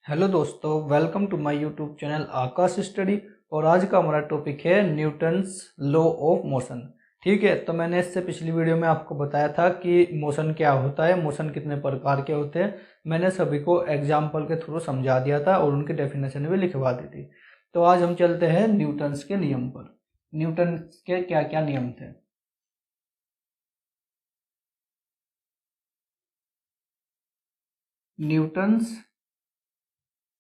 Hello दोस्तों, welcome to my YouTube channel Akash study. और आज का हमारा टॉपिक है न्यूटन्स लॉ ऑफ मोशन। ठीक है, तो मैंने इससे पिछली वीडियो में आपको बताया था कि मोशन क्या होता है, मोशन कितने प्रकार के होते हैं। मैंने सभी को एग्जाम्पल के थ्रू समझा दिया था और उनकी डेफिनेशन भी लिखवा दी थी। तो आज हम चलते हैं न्यूटन्स के नियम पर। न्यूटन्स के क्या क्या नियम थे। Newton's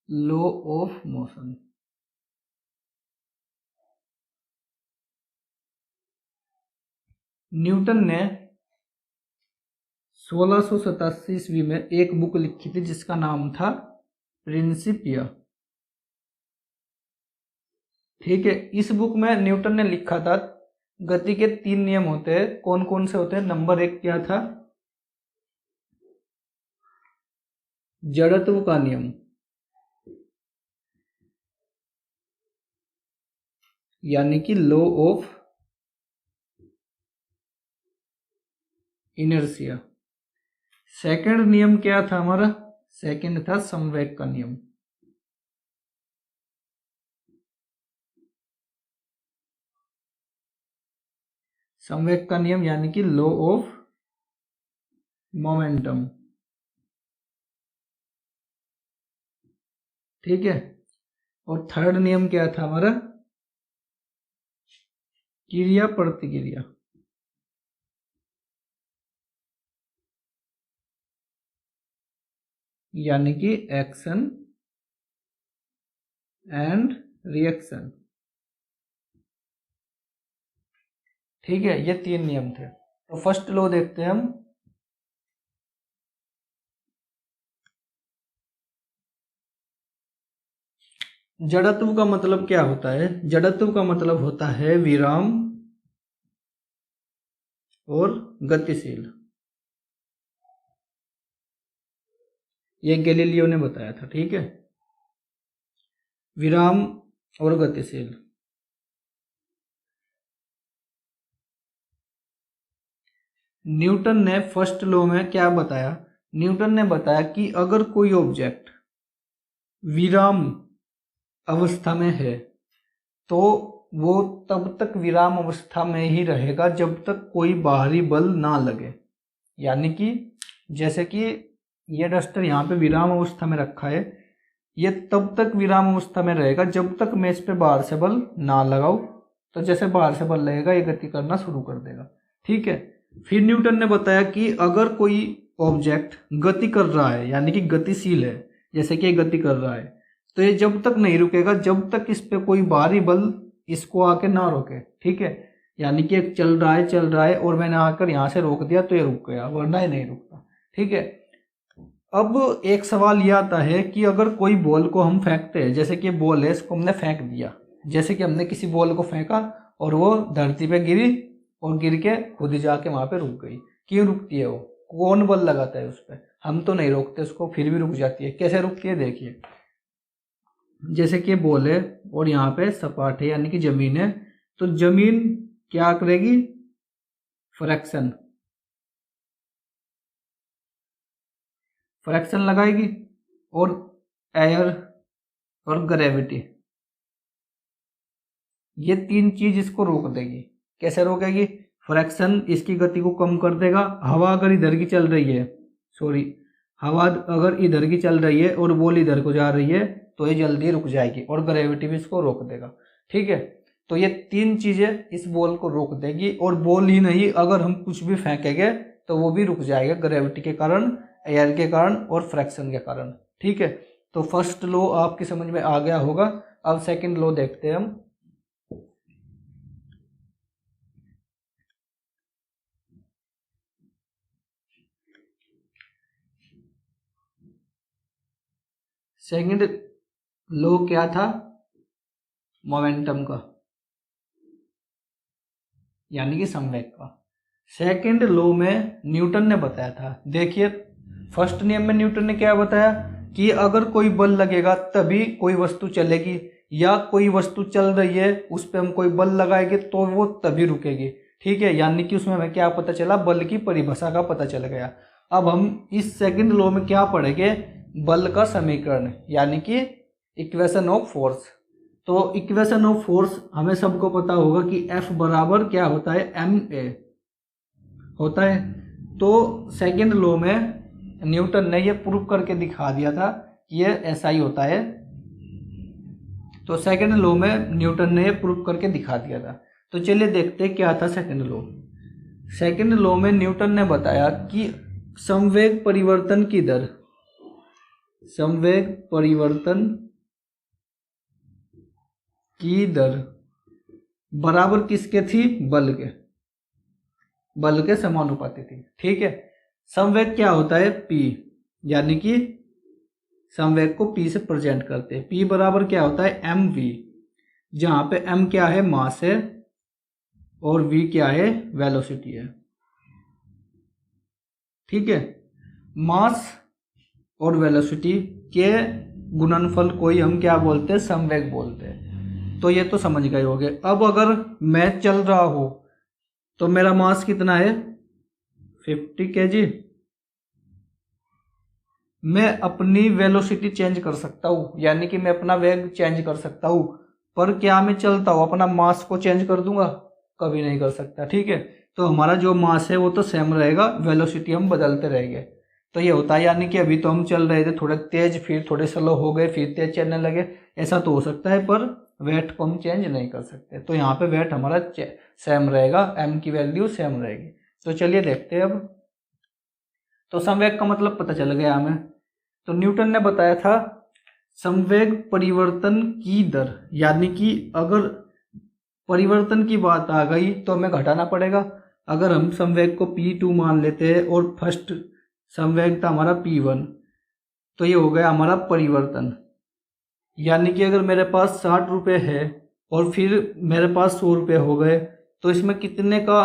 law of motion. Newton ने 1687 ईस्वी में एक बुक लिखी थी जिसका नाम था प्रिंसिपिया। ठीक है, इस बुक में न्यूटन ने लिखा था गति के 3 नियम होते हैं। कौन कौन से होते हैं? नंबर 1 क्या था? जड़त्व का नियम, यानी कि लॉ ऑफ इनर्शिया। सेकंड नियम क्या था हमारा? सेकंड था संवेग का नियम। संवेग का नियम यानी कि लॉ ऑफ मोमेंटम। ठीक है, और थर्ड नियम क्या था हमारा? क्रिया प्रतिक्रिया, यानी कि एक्शन एंड रिएक्शन। ठीक है, ये 3 नियम थे। तो फर्स्ट लॉ देखते हैं हम। जड़त्व का मतलब क्या होता है? जड़त्व का मतलब होता है विराम और गतिशील। ये गैलीलियो ने बताया था। ठीक है, विराम और गतिशील। न्यूटन ने फर्स्ट लॉ में क्या बताया? न्यूटन ने बताया कि अगर कोई ऑब्जेक्ट विराम अवस्था में है तो वो तब तक विराम अवस्था में ही रहेगा जब तक कोई बाहरी बल ना लगे। यानी कि जैसे कि ये डस्टर यहाँ पे विराम अवस्था में रखा है, ये तब तक विराम अवस्था में रहेगा जब तक मैं इस पे बाहर से बल ना लगाऊं। तो जैसे बाहर से बल लगेगा ये गति करना शुरू कर देगा। ठीक है, फिर न्यूटन ने बताया कि अगर कोई ऑब्जेक्ट गति कर रहा है यानी कि गतिशील है, जैसे कि गति कर रहा है, तो ये जब तक नहीं रुकेगा जब तक इस पे कोई बाहरी बल इसको आके ना रोके। ठीक है, यानी कि एक चल रहा है और मैंने आकर यहाँ से रोक दिया तो ये रुक गया, वरना ये नहीं रुकता। ठीक है, अब एक सवाल यह आता है कि अगर कोई बॉल को हम फेंकते हैं, जैसे कि बॉल है, इसको हमने फेंक दिया, जैसे कि हमने किसी बॉल को फेंका और वो धरती पे गिरी और गिर के खुद ही जाके वहां पे रुक गई। क्यों रुकती है? वो कौन बल लगाता है उस पर? हम तो नहीं रोकते उसको, फिर भी रुक जाती है। कैसे रुकती है देखिए, जैसे कि बॉल है और यहाँ पे सपाट है यानी कि जमीन है, तो जमीन क्या करेगी? फ्रैक्शन लगाएगी, और एयर और ग्रेविटी, ये 3 चीज इसको रोक देगी। कैसे रोकेगी? फ्रैक्शन इसकी गति को कम कर देगा। हवा अगर इधर की चल रही है, हवा अगर इधर की चल रही है और बॉल इधर को जा रही है तो ये जल्दी रुक जाएगी, और ग्रेविटी भी इसको रोक देगा। ठीक है, तो ये 3 चीजें इस बॉल को रोक देगी। और बॉल ही नहीं, अगर हम कुछ भी फेंकेंगे तो वो भी रुक जाएगा, ग्रेविटी के कारण, एयर के कारण और फ्रैक्शन के कारण। ठीक है, तो फर्स्ट लॉ आपकी समझ में आ गया होगा। अब सेकंड लॉ देखते हैं हम। सेकंड लॉ क्या था? मोमेंटम का, यानी कि संवेग का। सेकंड लॉ में न्यूटन ने बताया था, देखिए फर्स्ट नियम में न्यूटन ने क्या बताया कि अगर कोई बल लगेगा तभी कोई वस्तु चलेगी, या कोई वस्तु चल रही है उस पर हम कोई बल लगाएंगे तो वो तभी रुकेगी। ठीक है, यानी कि उसमें हमें क्या पता चला? बल की परिभाषा का पता चल गया। अब हम इस सेकंड लॉ में क्या पढ़ेंगे बल का समीकरण, यानी कि इक्वेशन ऑफ फोर्स। तो इक्वेशन ऑफ फोर्स हमें सबको पता होगा कि F बराबर क्या होता है, ma होता है। तो सेकेंड लॉ में न्यूटन ने ये प्रूव करके दिखा दिया था कि ये ऐसा ही होता है। तो सेकेंड लॉ में न्यूटन ने ये प्रूव करके दिखा दिया था। तो चलिए देखते हैं क्या था सेकेंड लॉ। सेकेंड लॉ में न्यूटन ने बताया कि संवेग परिवर्तन की दर, संवेग परिवर्तन की दर बराबर किसके थी, बल के, बल के समानुपाती थी। ठीक है, संवेग क्या होता है, p, यानी कि संवेग को p से प्रेजेंट करते हैं। p बराबर क्या होता है, mv, जहां पे m क्या है, मास है, और v क्या है, वेलोसिटी है। ठीक है, मास और वेलोसिटी के गुणनफल को ही हम क्या बोलते हैं, संवेग बोलते हैं। तो ये तो समझ गए होंगे। अब अगर मैं चल रहा हूं तो मेरा मास कितना है, 50 kg। मैं अपनी वेलोसिटी चेंज कर सकता हूं, यानी कि मैं अपना वेग चेंज कर सकता हूं, पर क्या मैं चलता हूं अपना मास को चेंज कर दूंगा, कभी नहीं कर सकता। ठीक है, तो हमारा जो मास है वो तो सेम रहेगा, वेलोसिटी हम बदलते रहेंगे। तो ये होता है, यानी कि अभी तो हम चल रहे थे थोड़े तेज, फिर थोड़े स्लो हो गए, फिर तेज चलने लगे, ऐसा तो हो सकता है, पर वेट को हम चेंज नहीं कर सकते। तो यहाँ पे वेट हमारा सेम रहेगा, m की वैल्यू सेम रहेगी। तो चलिए देखते हैं अब। तो संवेग का मतलब पता चल गया हमें। तो न्यूटन ने बताया था संवेग परिवर्तन की दर, यानी कि अगर परिवर्तन की बात आ गई तो हमें घटाना पड़ेगा। अगर हम संवेग को p2 मान लेते हैं और फर्स्ट संवेग था हमारा p1, तो ये हो गया हमारा परिवर्तन। यानी कि अगर मेरे पास 60 रुपये है और फिर मेरे पास 100 रुपये हो गए, तो इसमें कितने का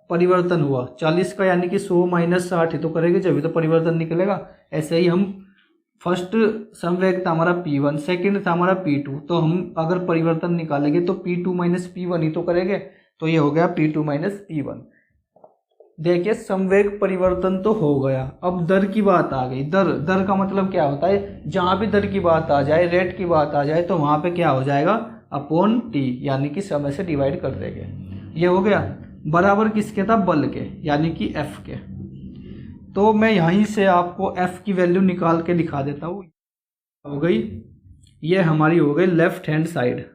परिवर्तन हुआ, 40 का, यानी कि 100 माइनस 60 ही तो करेंगे जब भी तो परिवर्तन निकलेगा। ऐसे ही हम फर्स्ट संवेग था हमारा p1, सेकंड था हमारा p2, तो हम अगर परिवर्तन निकालेंगे तो p2 माइनस p1 ही तो करेंगे। तो ये हो गया p2 माइनस p1। देखिए संवेग परिवर्तन तो हो गया, अब दर की बात आ गई। दर, दर का मतलब क्या होता है, जहां भी दर की बात आ जाए, रेट की बात आ जाए, तो वहां पे क्या हो जाएगा, अपॉन टी, यानी कि समय से डिवाइड कर देंगे। ये हो गया बराबर किसके था, बल के, यानी कि एफ के। तो मैं यहीं से आपको एफ की वैल्यू निकाल के दिखा देता हूँ। हो गई, ये हमारी हो गई लेफ्ट हैंड साइड।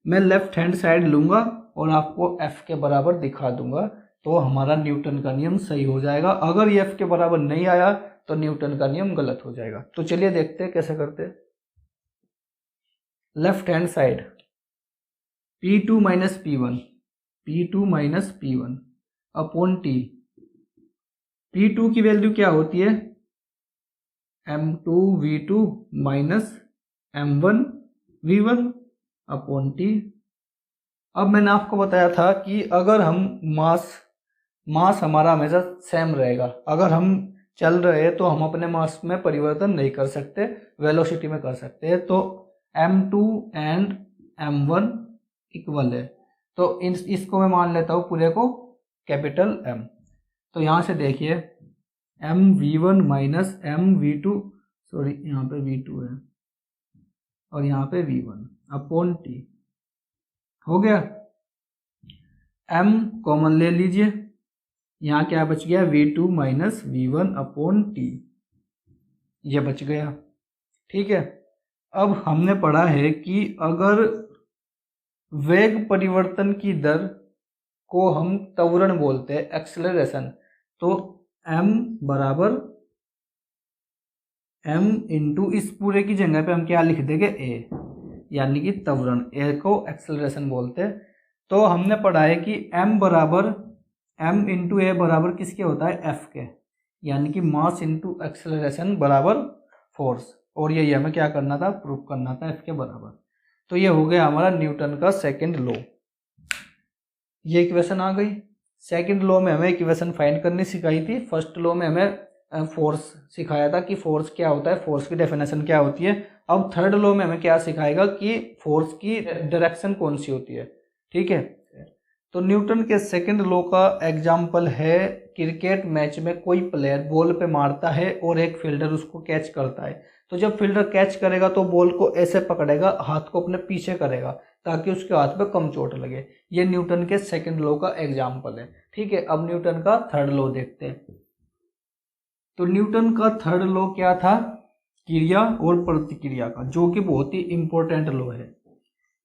मैं लेफ्ट हैंड साइड लूंगा और आपको एफ के बराबर दिखा दूंगा, तो हमारा न्यूटन का नियम सही हो जाएगा। अगर ये एफ के बराबर नहीं आया तो न्यूटन का नियम गलत हो जाएगा। तो चलिए देखते हैं कैसे करते हैं। Left hand side P2 minus P1, P2 minus P1 upon T। P2 की वैल्यू क्या होती है, M2V2 minus M1 V1 upon T। अब मैंने आपको बताया था कि अगर हम मास हमारा हमेशा सेम रहेगा। अगर हम चल रहे हैं तो हम अपने मास में परिवर्तन नहीं कर सकते, वेलोसिटी में कर सकते हैं। तो m2 एंड m1 इक्वल है, तो इसको मैं मान लेता हूँ पूरे को कैपिटल M। तो यहाँ से देखिए mv1 माइनस mv2, सॉरी यहाँ पे v2 है और यहाँ पे v1 अपॉन t। हो गया, m कॉमन ले लीजिए, यहाँ क्या बच गया, v2 minus v1 upon T, ये बच गया। ठीक है, अब हमने पढ़ा है कि अगर वेग परिवर्तन की दर को हम त्वरण बोलते हैं, एक्सेलरेशन, तो m बराबर m इंटू इस पूरे की जगह पे हम क्या लिख देंगे, a, यानी कि त्वरण, a को एक्सेलरेशन बोलते हैं। तो हमने पढ़ा है कि m बराबर m इंटू ए बराबर किसके होता है, f के, यानी कि मास इंटू एक्सेलरेशन बराबर फोर्स। और यही हमें क्या करना था, प्रूव करना था f के बराबर। तो ये हो गया हमारा न्यूटन का सेकंड लॉ। ये इक्वेशन आ गई। सेकंड लॉ में हमें इक्वेशन फाइंड करनी सिखाई थी। फर्स्ट लॉ में हमें फोर्स सिखाया था कि फोर्स क्या होता है, फोर्स की डेफिनेशन क्या होती है। अब थर्ड लॉ में हमें क्या सिखाएगा कि फोर्स की डायरेक्शन कौन सी होती है। ठीक है, तो न्यूटन के सेकंड लॉ का एग्जाम्पल है, क्रिकेट मैच में कोई प्लेयर बॉल पे मारता है और एक फील्डर उसको कैच करता है, तो जब फील्डर कैच करेगा तो बॉल को ऐसे पकड़ेगा, हाथ को अपने पीछे करेगा ताकि उसके हाथ पे कम चोट लगे। ये न्यूटन के सेकंड लॉ का एग्जाम्पल है। ठीक है, अब न्यूटन का थर्ड लॉ देखते हैं। तो न्यूटन का थर्ड लॉ क्या था? क्रिया और प्रतिक्रिया का, जो कि बहुत ही इंपॉर्टेंट लॉ है।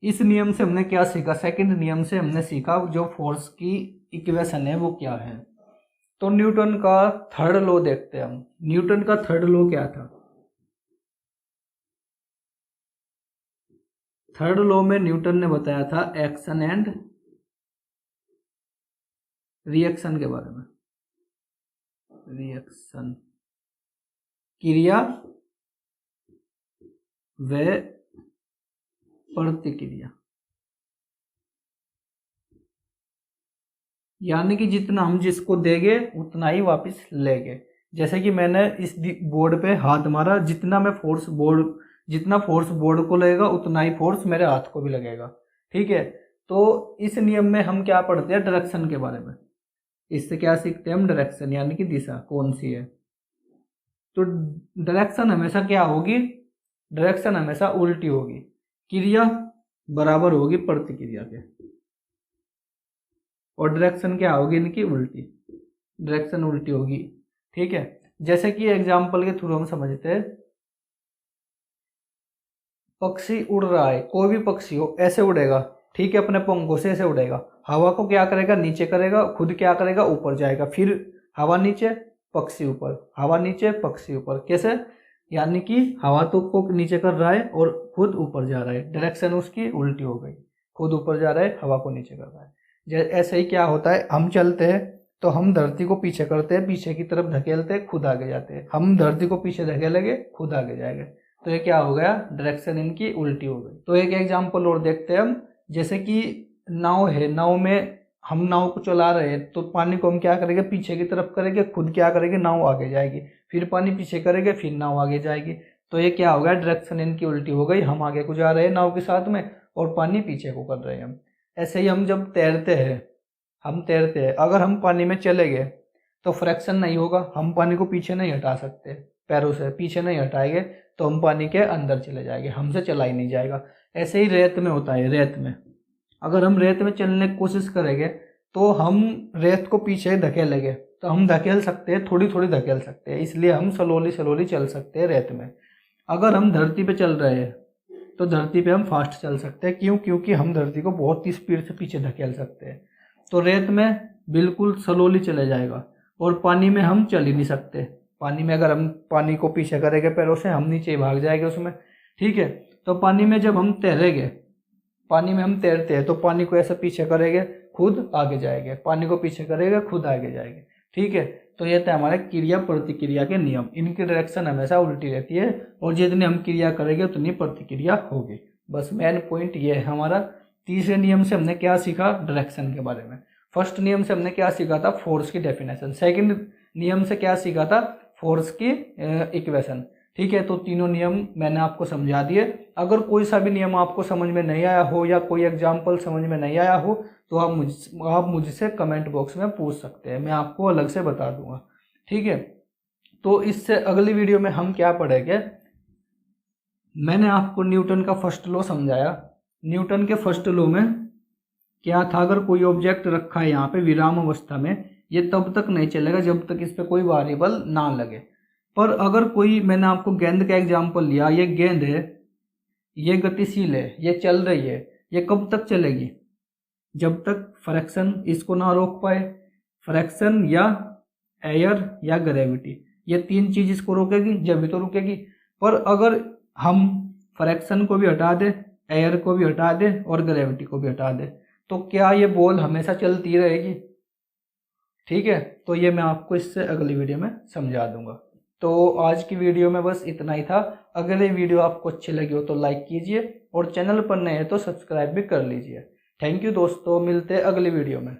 इस नियम से हमने क्या सीखा? सेकंड नियम से हमने सीखा जो फोर्स की इक्वेशन है वो क्या है। तो न्यूटन का थर्ड लॉ देखते हैं हम। न्यूटन का थर्ड लॉ क्या था? थर्ड लॉ में न्यूटन ने बताया था एक्शन एंड रिएक्शन के बारे में। रिएक्शन, क्रिया व प्रतिक्रिया, यानी कि जितना हम जिसको देंगे उतना ही वापस लेंगे। जैसे कि मैंने इस बोर्ड पे हाथ मारा, जितना फोर्स बोर्ड को लगेगा उतना ही फोर्स मेरे हाथ को भी लगेगा। ठीक है, तो इस नियम में हम क्या पढ़ते हैं? डायरेक्शन के बारे में। इससे क्या सीखते हैं हम? डायरेक्शन, यानी कि दिशा कौन सी है। तो डायरेक्शन हमेशा क्या होगी? डायरेक्शन हमेशा उल्टी होगी। क्रिया बराबर होगी प्रतिक्रिया के, और डायरेक्शन क्या होगी? इनकी उल्टी। डायरेक्शन उल्टी होगी। ठीक है, जैसे कि एग्जाम्पल के थ्रू हम समझते हैं। पक्षी उड़ रहा है, कोई भी पक्षी हो ऐसे उड़ेगा। ठीक है, अपने पंखों से ऐसे उड़ेगा। हवा को क्या करेगा? नीचे करेगा, खुद क्या करेगा? ऊपर जाएगा। फिर हवा नीचे, पक्षी ऊपर, हवा नीचे, पक्षी ऊपर। कैसे? यानी कि हवा तो को नीचे कर रहा है और खुद ऊपर जा रहा है। डायरेक्शन उसकी उल्टी हो गई, खुद ऊपर जा रहा है, हवा को नीचे कर रहा है। ऐसे ही क्या होता है, हम चलते हैं तो हम धरती को पीछे करते हैं, पीछे की तरफ धकेलते हैं, खुद आगे जाते हैं। हम धरती को पीछे धकेलेंगे, खुद आगे जाएंगे। तो ये क्या हो गया? डायरेक्शन इनकी उल्टी हो गई। तो एक एग्जाम्पल और देखते हैं हम। जैसे कि नाव है, नाव में हम नाव को चला रहे हैं तो पानी को हम क्या करेंगे? पीछे की तरफ करेंगे, खुद क्या करेंगे? नाव आगे जाएगी। फिर पानी पीछे करेंगे, फिर नाव आगे जाएगी। तो ये क्या हो गया? डायरेक्शन इनकी उल्टी हो गई। हम आगे को जा रहे हैं नाव के साथ में और पानी पीछे को कर रहे हैं हम। ऐसे ही हम जब तैरते हैं, अगर हम पानी में चले गए तो फ्रैक्शन नहीं होगा। हम पानी को पीछे नहीं हटा सकते, पैरों से पीछे नहीं हटाएंगे तो हम पानी के अंदर चले जाएंगे, हमसे चला ही नहीं जाएगा। ऐसे ही रेत में होता है। रेत में अगर हम रेत में चलने की कोशिश करेंगे तो हम रेत को पीछे धकेलेंगे, तो हम धकेल सकते हैं, थोड़ी थोड़ी धकेल सकते हैं, इसलिए हम स्लोली चल सकते हैं रेत में। अगर हम धरती पे चल रहे हैं तो धरती पे हम फास्ट चल सकते हैं। क्यों? क्योंकि हम धरती को बहुत ही स्पीड से पीछे धकेल सकते हैं। तो रेत में बिल्कुल स्लोली चले जाएगा, और पानी में हम चल ही नहीं सकते। पानी में अगर हम पानी को पीछे करेंगे पैरों से, हम नीचे भाग जाएंगे उसमें। ठीक है, तो पानी में जब हम तैरेंगे, पानी में हम तैरते हैं तो पानी को ऐसे पीछे करेंगे, खुद आगे जाएंगे, पानी को पीछे करेंगे, खुद आगे जाएंगे। ठीक है, तो ये थे हमारे क्रिया प्रतिक्रिया के नियम। इनकी डायरेक्शन हमेशा उल्टी रहती है, और जितनी हम क्रिया करेंगे उतनी प्रतिक्रिया होगी। बस मेन पॉइंट ये है हमारा। तीसरे नियम से हमने क्या सीखा? डायरेक्शन के बारे में। फर्स्ट नियम से हमने क्या सीखा था? फोर्स की डेफिनेशन। सेकंड नियम से क्या सीखा था? फोर्स की इक्वेशन। ठीक है, तो तीनों नियम मैंने आपको समझा दिए। अगर कोई सा भी नियम आपको समझ में नहीं आया हो या कोई एग्जाम्पल समझ में नहीं आया हो तो आप मुझसे कमेंट बॉक्स में पूछ सकते हैं, मैं आपको अलग से बता दूंगा। ठीक है, तो इससे अगली वीडियो में हम क्या पढ़ेंगे? मैंने आपको न्यूटन का फर्स्ट लॉ समझाया। न्यूटन के फर्स्ट लॉ में क्या था? अगर कोई ऑब्जेक्ट रखा है यहाँ पे विराम अवस्था में, ये तब तक नहीं चलेगा जब तक इस पे कोई वेरिएबल ना लगे। पर अगर कोई, मैंने आपको गेंद का एग्जाम्पल लिया, ये गेंद है, ये गतिशील है, ये चल रही है, ये कब तक चलेगी? जब तक फ्रैक्शन इसको ना रोक पाए। फ्रैक्शन या एयर या ग्रेविटी, ये तीन चीज इसको रोकेगी, जब भी तो रुकेगी। पर अगर हम फ्रैक्शन को भी हटा दे, एयर को भी हटा दे और ग्रेविटी को भी हटा दे, तो क्या ये बॉल हमेशा चलती रहेगी? ठीक है, तो ये मैं आपको इससे अगली वीडियो में समझा दूंगा। तो आज की वीडियो में बस इतना ही था। अगर ये वीडियो आपको अच्छी लगी हो तो लाइक कीजिए, और चैनल पर नए हैं तो सब्सक्राइब भी कर लीजिए। थैंक यू दोस्तों, मिलते हैं अगली वीडियो में।